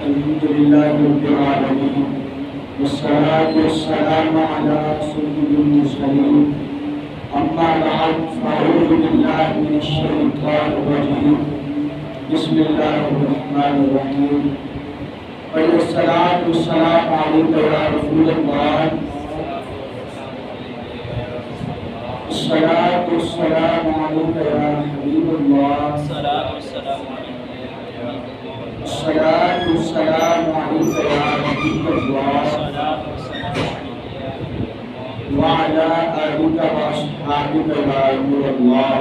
الحمد لله رب العالمين والصلاة والسلام على سيد المرسلين أما بعد فأعوذ بالله من الشيطان الرجيم بسم الله الرحمن الرحيم والصلاة والسلام عليك يا رسول الله الصلاة والسلام عليك يا حبيب الله الصلاة والسلام عليك يا حبيب الله وعلى آلك وأصحابك يا نور الله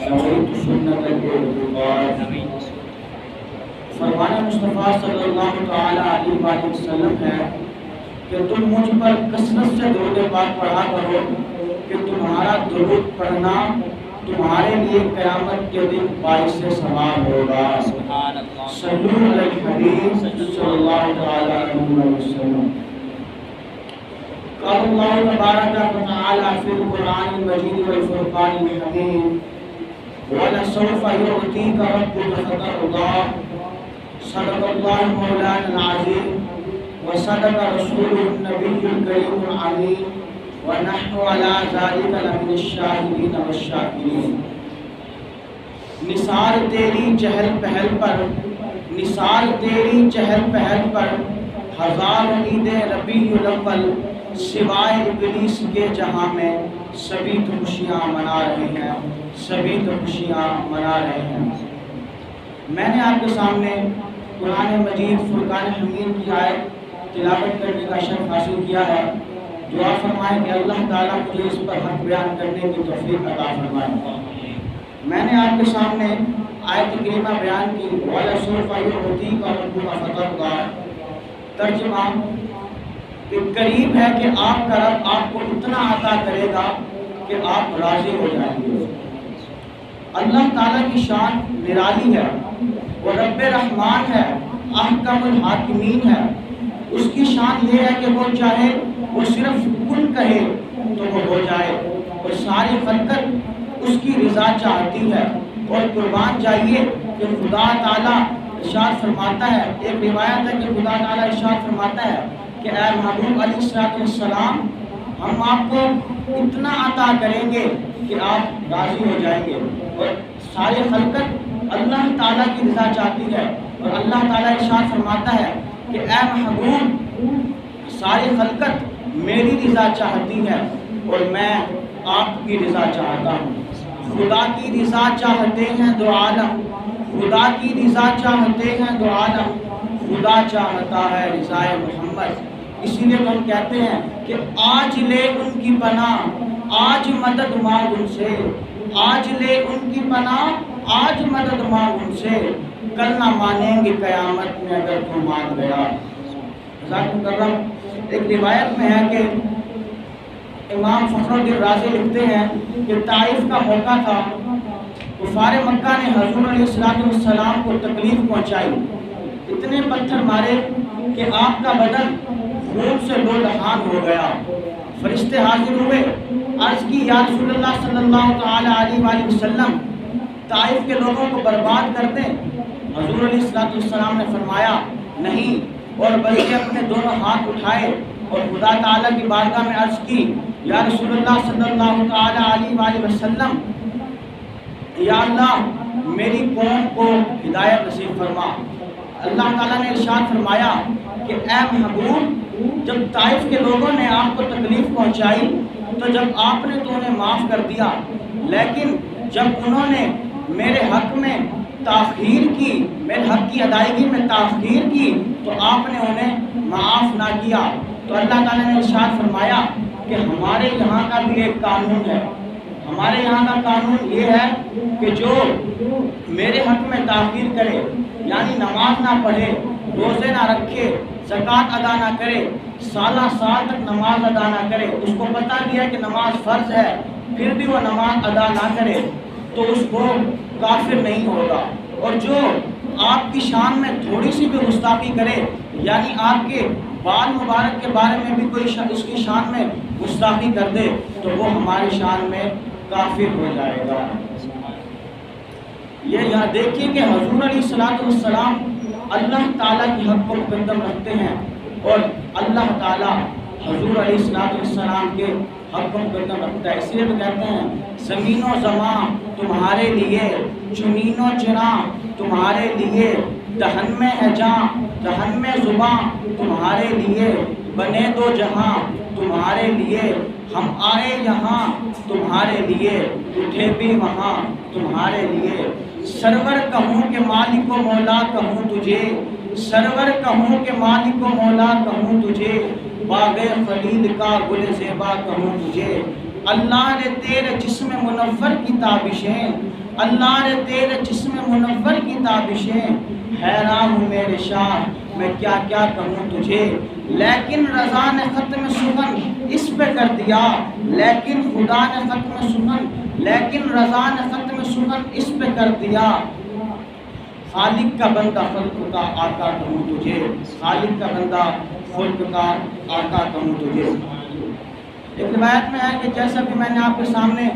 نويت سنة الإرتقاء فرمان مصطفیٰ صلی اللہ تعالی علیہ وآلہ وسلم ہے کہ تم مجھ پر کثرت سے درود پاک پڑھا کرو کہ تمہارا درود پڑھنا تمہارے لیے قیامت کے دن باعث ثواب ہوگا. صلو علی الحبیب صلی اللہ تعالی علیہ وسلم. قال اللہ تبارک و تعالی فی القرآن المجید والفرقان الحمید وَلَسَوْفَ يُعْطِيكَ رَبُّكَ فَتَرْضَىٰ. صدق اللہ مولانا العظیم وصدق رسول النبی الکریم العظیم ونحن على ذلك لمن الشاہدین والشاکرین. نثار تیری چہل پہل پر ہزار عید ربیع الاول سوائے ابلیس کے جہاں میں سبھی تو خوشیاں منا رہے ہیں. میں نے آپ کے سامنے قرآن مجید فرقان حمید کی آیت تلاوت کرنے کا شرف حاصل کیا ہے. دعا فرمائیں کہ اللہ تعالیٰ مجھے اس پر حق بیان کرنے کی توفیق عطا فرمائے. میں نے آپ کے سامنے آیت کریمہ بیان کی وَلَسَوْفَ يُعْطِيكَ رَبُّكَ فَتَرْضَىٰ. ترجمہ کہ قریب ہے کہ آپ کا رب آپ کو اتنا عطا کرے گا کہ آپ راضی ہو جائیں گے. اللہ تعالیٰ کی شان نرالی ہے، وہ رب رحمان ہے، احکم الحاکمین ہے. اس کی شان یہ ہے کہ وہ چاہے وہ صرف کن کہے تو وہ ہو جائے، اور ساری خلقت اس کی رضا چاہتی ہے. اور قربان جائیے کہ خدا تعالیٰ ارشاد فرماتا ہے، ایک روایت ہے کہ خدا تعالیٰ ارشاد فرماتا ہے کہ اے محبوب علیہ السلام ہم آپ کو اتنا عطا کریں گے کہ آپ راضی ہو جائیں گے. اور ساری خلقت اللہ تعالیٰ کی رضا چاہتی ہے، اور اللہ تعالیٰ ارشاد فرماتا ہے کہ اے محبوب ساری خلقت میری رضا چاہتی ہے اور میں آپ کی رضا چاہتا ہوں. خدا کی رضا چاہتے ہیں دو عالم، خدا کی رضا چاہتے ہیں دو عالم، خدا چاہتا ہے رضائے محمد. اسی لیے ہم کہتے ہیں کہ آج لے ان کی پناہ، آج مدد مانگ ان سے، آج لے ان کی پناہ، آج مدد مانگ ان سے، کل نہ مانیں گے قیامت میں اگر تو مان گیا. ذات مکرم ایک روایت میں ہے کہ امام فخر الدین رازی لکھتے ہیں کہ طائف کا موقع تھا. کفار مکہ نے حضور علیہ السلام کو تکلیف پہنچائی، اتنے پتھر مارے کہ آپ کا بدن خون سے لہان ہو گیا. فرشتے حاضر ہوئے، عرض کی یا رسول اللہ صلی اللہ تعالی علیہ وآلہ وسلم طائف کے لوگوں کو برباد کر دیں. حضور علیہ السلام نے فرمایا نہیں، اور بلکہ اپنے دونوں ہاتھ اٹھائے اور خدا تعالیٰ کی بارگاہ میں عرض کی یا رسول اللہ صلی اللہ تعالی علیہ وآلہ وسلم یا اللہ میری قوم کو ہدایت نصیب فرما. اللہ تعالیٰ نے ارشاد فرمایا کہ اے محبوب جب طائف کے لوگوں نے آپ کو تکلیف پہنچائی تو جب آپ نے تو انہیں معاف کر دیا، لیکن جب انہوں نے میرے حق میں تاخیر کی، میرے حق کی ادائیگی میں تاخیر کی تو آپ نے انہیں معاف نہ کیا. تو اللہ تعالیٰ نے ارشاد فرمایا کہ ہمارے یہاں کا بھی ایک قانون ہے. ہمارے یہاں کا قانون یہ ہے کہ جو میرے حق میں تاخیر کرے، یعنی نماز نہ پڑھے، روزے نہ رکھے، زکوٰۃ ادا نہ کرے، سالہ سال تک نماز ادا نہ کرے، اس کو پتہ بھی ہے کہ نماز فرض ہے پھر بھی وہ نماز ادا نہ کرے تو اس کو کافر نہیں ہوگا. اور جو آپ کی شان میں تھوڑی سی بھی گستاخی کرے، یعنی آپ کے بال مبارک کے بارے میں بھی کوئی اس کی شان میں گستاخی کر دے تو وہ ہماری شان میں کافر ہو جائے گا. یہ یہاں دیکھیے کہ حضور علیہ السلام اللہ تعالیٰ کی حق کو مقدم رکھتے ہیں اور اللہ تعالیٰ حضور علیہ السلام کے حق کو مقدم رکھتا ہے. اس لیے تو کہتے ہیں زمین و زمان تمہارے لیے، چنین و چراں تمہارے لیے، دہن میں ہے جاں دہن میں زباں تمہارے لیے، بنے دو جہاں تمہارے لیے، ہم آئے یہاں تمہارے لیے، اٹھے بھی وہاں تمہارے لیے. سرور کہوں کہ مالک و مولا کہوں تجھے، سرور کہوں کہ مالک و مولا کہوں تجھے، باغ خلیل کا گل زیبا کہوں تجھے. اللہ نے تیرے جسم منور کی تابشیں، اللہ نے تیرے جسم منور کی تابشیں، حیران ہوں میرے شاہ میں کیا کیا کہوں تجھے. لیکن رضا نے ختم سخن اس پہ کر دیا، لیکن خدا نے ختم سخن، لیکن رضا نے ختم سخن اس پہ کر دیا. خالق کا بندہ خلق کا آقا کہوں تجھے، خالق کا بندہ خلق کا آقا کہوں تجھے. ایک روایت میں ہے کہ جیسا کہ میں نے آپ کے سامنے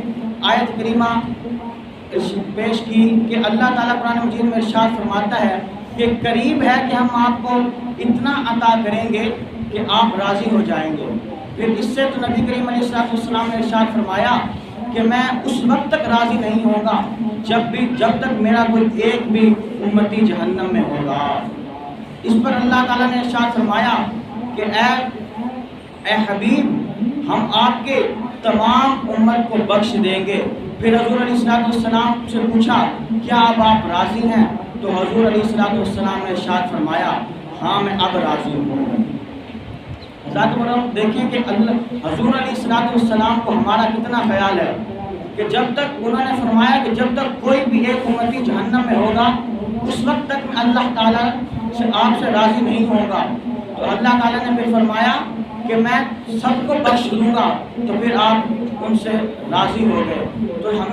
آیت کریمہ پیش کی کہ اللہ تعالیٰ قرآن مجید میں ارشاد فرماتا ہے کہ قریب ہے کہ ہم آپ کو اتنا عطا کریں گے کہ آپ راضی ہو جائیں گے. پھر اس سے تو نبی کریم علیہ السلام نے ارشاد فرمایا کہ میں اس وقت تک راضی نہیں ہوگا جب تک میرا کوئی ایک بھی امتی جہنم میں ہوگا. اس پر اللہ تعالیٰ نے ارشاد فرمایا کہ اے حبیب ہم آپ کے تمام امت کو بخش دیں گے. پھر حضور علیہ السلام سے پوچھا کیا اب آپ راضی ہیں؟ تو حضور علیہ السلام نے ارشاد فرمایا ہاں میں اب راضی ہوں. حضرات دیکھیں کہ حضور علیہ السلام کو ہمارا کتنا خیال ہے کہ جب تک انہوں نے فرمایا کہ جب تک کوئی بھی ایک امتی جہنم میں ہوگا اس وقت تک میں اللہ تعالیٰ سے آپ سے راضی نہیں ہوگا. تو اللہ تعالیٰ نے پھر فرمایا کہ میں سب کو بخش دوں گا، تو پھر آپ ان سے راضی ہو گئے. تو ہمیں